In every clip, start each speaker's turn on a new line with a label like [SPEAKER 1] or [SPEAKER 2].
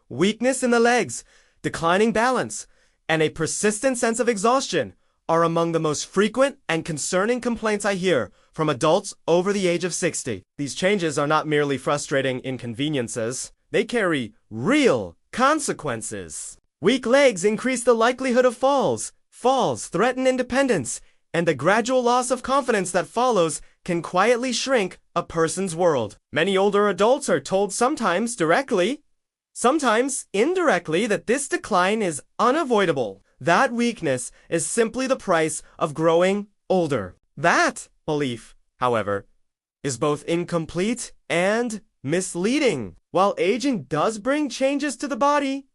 [SPEAKER 1] weakness in the legs, declining balance, and a persistent sense of exhaustion are among the most frequent and concerning complaints I hear from adults over the age of 60. These changes are not merely frustrating inconveniences. They carry real consequences. Weak legs increase the likelihood of falls. Falls threaten independence, and the gradual loss of confidence that follows can quietly shrink a person's world. Many older adults are told sometimes directly, sometimes indirectly, that this decline is unavoidable. That weakness is simply the price of growing older. That belief, however, is both incomplete and misleading. While aging does bring changes to the body,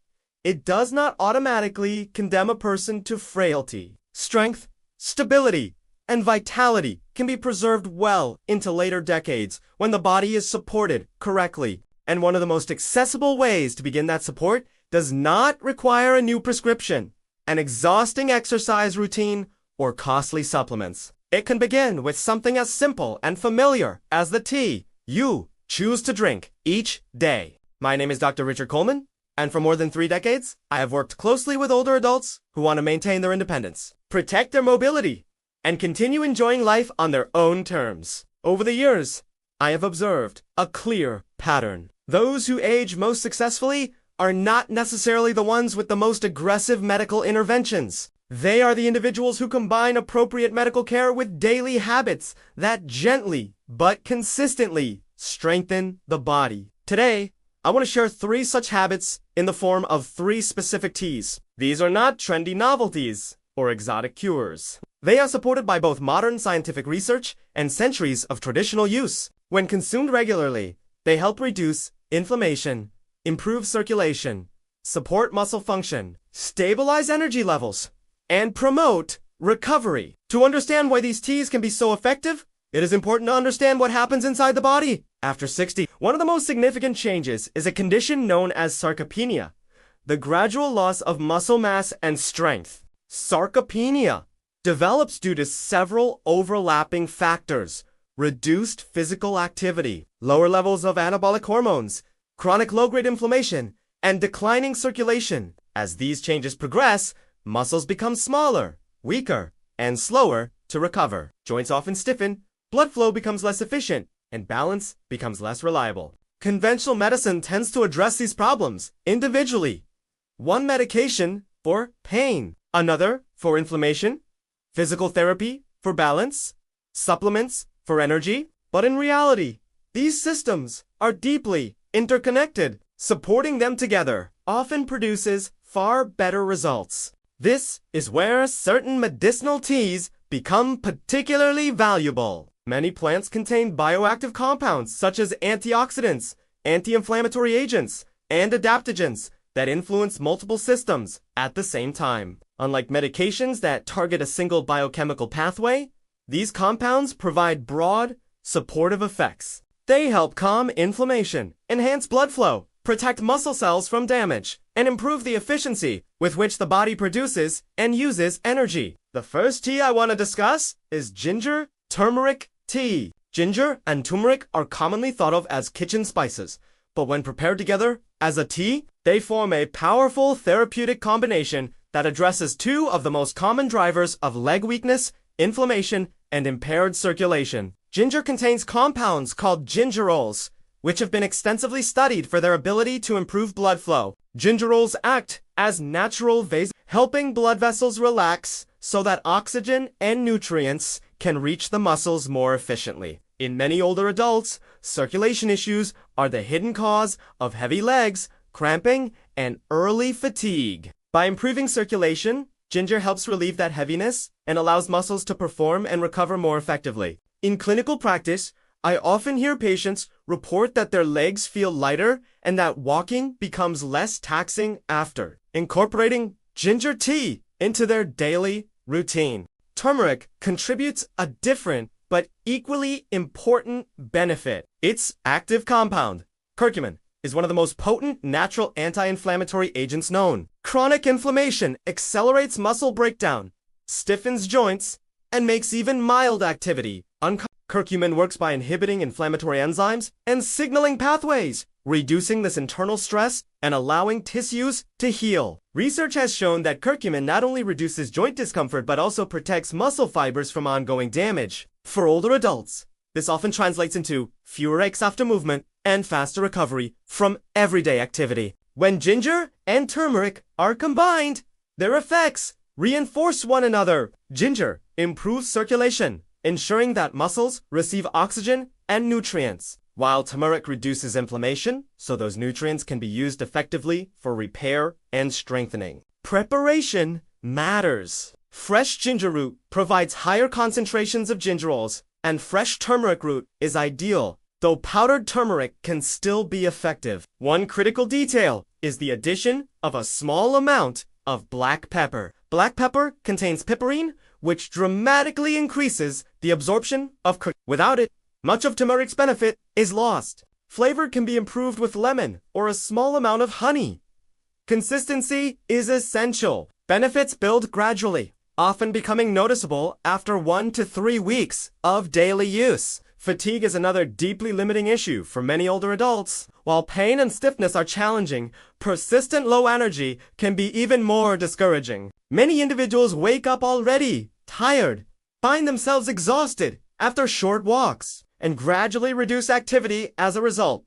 [SPEAKER 1] it does not automatically condemn a person to frailty. Strength, stability, and vitality can be preserved well into later decades when the body is supported correctly. And one of the most accessible ways to begin that support does not require a new prescription, an exhausting exercise routine, or costly supplements. It can begin with something as simple and familiar as the tea you choose to drink each day. My name is Dr. Richard Coleman, and for more than 3 decades, I have worked closely with older adults who want to maintain their independence, protect their mobility, and continue enjoying life on their own terms. Over the years, I have observed a clear pattern. Those who age most successfully are not necessarily the ones with the most aggressive medical interventions. They are the individuals who combine appropriate medical care with daily habits that gently but consistently strengthen the body. Today, I want to share 3 such habits in the form of 3 specific teas. These are not trendy novelties or exotic cures. They are supported by both modern scientific research and centuries of traditional use. When consumed regularly, they help reduce inflammation, improve circulation, support muscle function, stabilize energy levels, and promote recovery. To understand why these teas can be so effective, it is important to understand what happens inside the body. After 60, one of the most significant changes is a condition known as sarcopenia, the gradual loss of muscle mass and strength. Sarcopenia develops due to several overlapping factors: reduced physical activity, lower levels of anabolic hormones, chronic low-grade inflammation, and declining circulation. As these changes progress, muscles become smaller, weaker, and slower to recover. Joints often stiffen, blood flow becomes less efficient, and balance becomes less reliable. Conventional medicine tends to address these problems individually. One medication for pain, another for inflammation, physical therapy for balance, supplements for energy. But in reality, these systems are deeply interconnected. Supporting them together often produces far better results. This is where certain medicinal teas become particularly valuable. Many plants contain bioactive compounds such as antioxidants, anti-inflammatory agents, and adaptogens that influence multiple systems at the same time. Unlike medications that target a single biochemical pathway, these compounds provide broad, supportive effects. They help calm inflammation, enhance blood flow, protect muscle cells from damage, and improve the efficiency with which the body produces and uses energy. The first tea I want to discuss is ginger turmeric tea. Ginger and turmeric are commonly thought of as kitchen spices, but when prepared together as a tea, they form a powerful therapeutic combination that addresses 2 of the most common drivers of leg weakness, inflammation, and impaired circulation. Ginger contains compounds called gingerols, which have been extensively studied for their ability to improve blood flow. Gingerols act as natural helping blood vessels relax so that oxygen and nutrients can reach the muscles more efficiently. In many older adults, circulation issues are the hidden cause of heavy legs, cramping, and early fatigue. By improving circulation, ginger helps relieve that heaviness and allows muscles to perform and recover more effectively. In clinical practice, I often hear patients report that their legs feel lighter and that walking becomes less taxing after incorporating ginger tea into their daily routine. Turmeric contributes a different but equally important benefit. Its active compound, curcumin, is one of the most potent natural anti-inflammatory agents known. Chronic inflammation accelerates muscle breakdown, stiffens joints, and makes even mild activity uncomfortable. Curcumin works by inhibiting inflammatory enzymes and signaling pathways, reducing this internal stress and allowing tissues to heal. Research has shown that curcumin not only reduces joint discomfort but also protects muscle fibers from ongoing damage. For older adults, this often translates into fewer aches after movement and faster recovery from everyday activity. When ginger and turmeric are combined, their effects reinforce one another. Ginger improves circulation, ensuring that muscles receive oxygen and nutrients, while turmeric reduces inflammation, so those nutrients can be used effectively for repair and strengthening. Preparation matters. Fresh ginger root provides higher concentrations of gingerols, and fresh turmeric root is ideal, though powdered turmeric can still be effective. One critical detail is the addition of a small amount of black pepper. Black pepper contains piperine, which dramatically increases the absorption of curcumin. Without it, much of turmeric's benefit is lost. Flavor can be improved with lemon or a small amount of honey. Consistency is essential. Benefits build gradually, often becoming noticeable after 1 to 3 weeks of daily use. Fatigue is another deeply limiting issue for many older adults. While pain and stiffness are challenging, persistent low energy can be even more discouraging. Many individuals wake up already tired, find themselves exhausted after short walks, and gradually reduce activity as a result.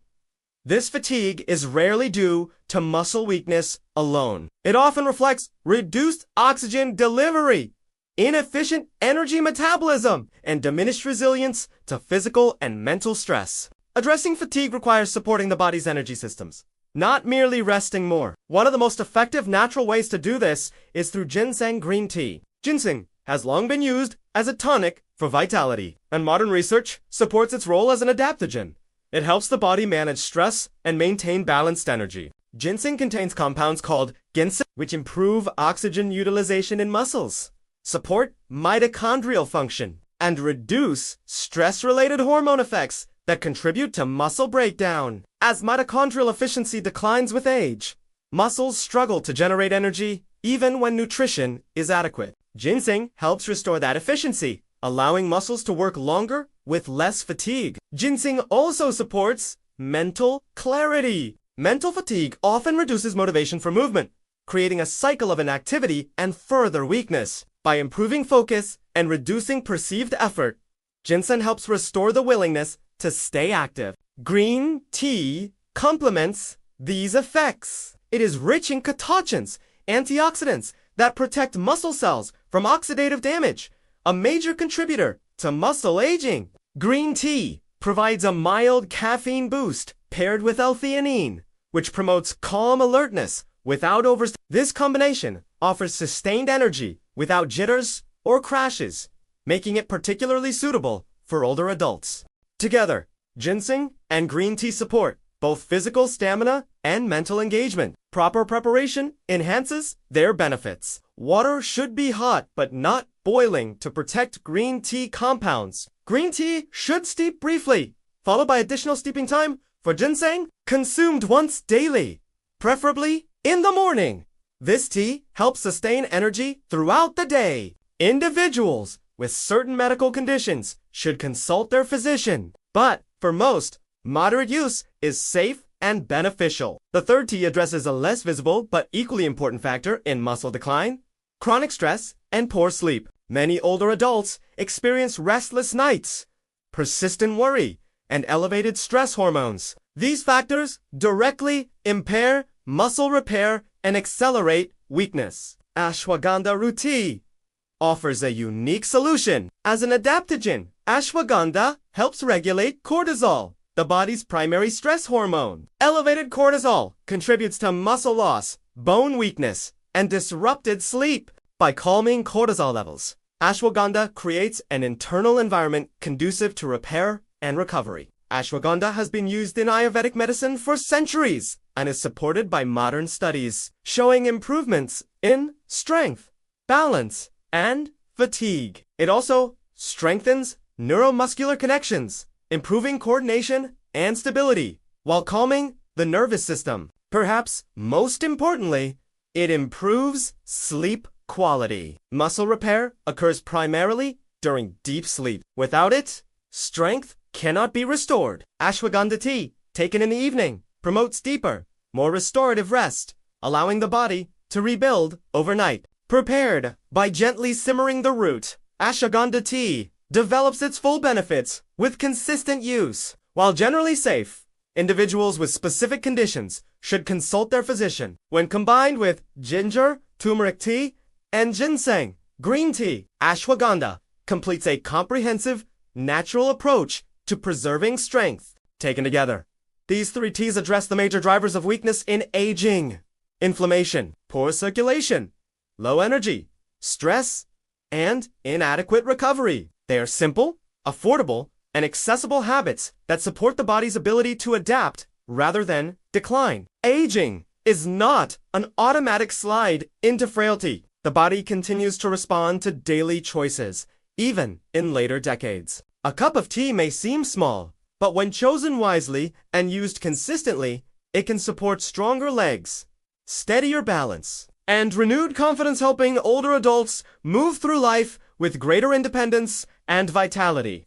[SPEAKER 1] This fatigue is rarely due to muscle weakness alone. It often reflects reduced oxygen delivery, inefficient energy metabolism, and diminished resilience to physical and mental stress. Addressing fatigue requires supporting the body's energy systems, not merely resting more. One of the most effective natural ways to do this is through ginseng green tea. Ginseng has long been used as a tonic for vitality, and modern research supports its role as an adaptogen. It helps the body manage stress and maintain balanced energy. Ginseng contains compounds called ginseng, which improve oxygen utilization in muscles, support mitochondrial function, and reduce stress-related hormone effects that contribute to muscle breakdown. As mitochondrial efficiency declines with age, muscles struggle to generate energy even when nutrition is adequate. Ginseng helps restore that efficiency, allowing muscles to work longer with less fatigue. Ginseng also supports mental clarity. Mental fatigue often reduces motivation for movement, creating a cycle of inactivity and further weakness. By improving focus and reducing perceived effort, ginseng helps restore the willingness to stay active. Green tea complements these effects. It is rich in catechins, antioxidants that protect muscle cells from oxidative damage, a major contributor to muscle aging. Green tea provides a mild caffeine boost paired with L-theanine, which promotes calm alertness without overstimulation. This combination offers sustained energy without jitters or crashes, making it particularly suitable for older adults. Together, ginseng and green tea support both physical stamina and mental engagement. Proper preparation enhances their benefits. Water should be hot but not boiling to protect green tea compounds. Green tea should steep briefly, followed by additional steeping time for ginseng, consumed once daily, preferably in the morning. This tea helps sustain energy throughout the day. Individuals with certain medical conditions should consult their physician, but for most, moderate use is safe and beneficial. The third tea addresses a less visible but equally important factor in muscle decline: chronic stress and poor sleep. Many older adults experience restless nights, persistent worry, and elevated stress hormones. These factors directly impair muscle repair and accelerate weakness. Ashwagandha root tea offers a unique solution. As an adaptogen, ashwagandha helps regulate cortisol, the body's primary stress hormone. Elevated cortisol contributes to muscle loss, bone weakness, and disrupted sleep. By calming cortisol levels, ashwagandha creates an internal environment conducive to repair and recovery. Ashwagandha has been used in Ayurvedic medicine for centuries and is supported by modern studies, showing improvements in strength, balance, and fatigue. It also strengthens neuromuscular connections, improving coordination and stability, while calming the nervous system. Perhaps most importantly, it improves sleep quality. Muscle repair occurs primarily during deep sleep. Without it, strength cannot be restored. Ashwagandha tea, taken in the evening, promotes deeper, more restorative rest, allowing the body to rebuild overnight. Prepared by gently simmering the root, ashwagandha tea develops its full benefits with consistent use. While generally safe, individuals with specific conditions should consult their physician. When combined with ginger, turmeric tea, and ginseng, green tea, ashwagandha completes a comprehensive, natural approach to preserving strength. Taken together, these three teas address the major drivers of weakness in aging: inflammation, poor circulation, low energy, stress, and inadequate recovery. They are simple, affordable, and accessible habits that support the body's ability to adapt rather than decline. Aging is not an automatic slide into frailty. The body continues to respond to daily choices, even in later decades. A cup of tea may seem small, but when chosen wisely and used consistently, it can support stronger legs, steadier balance, and renewed confidence, helping older adults move through life with greater independence and vitality.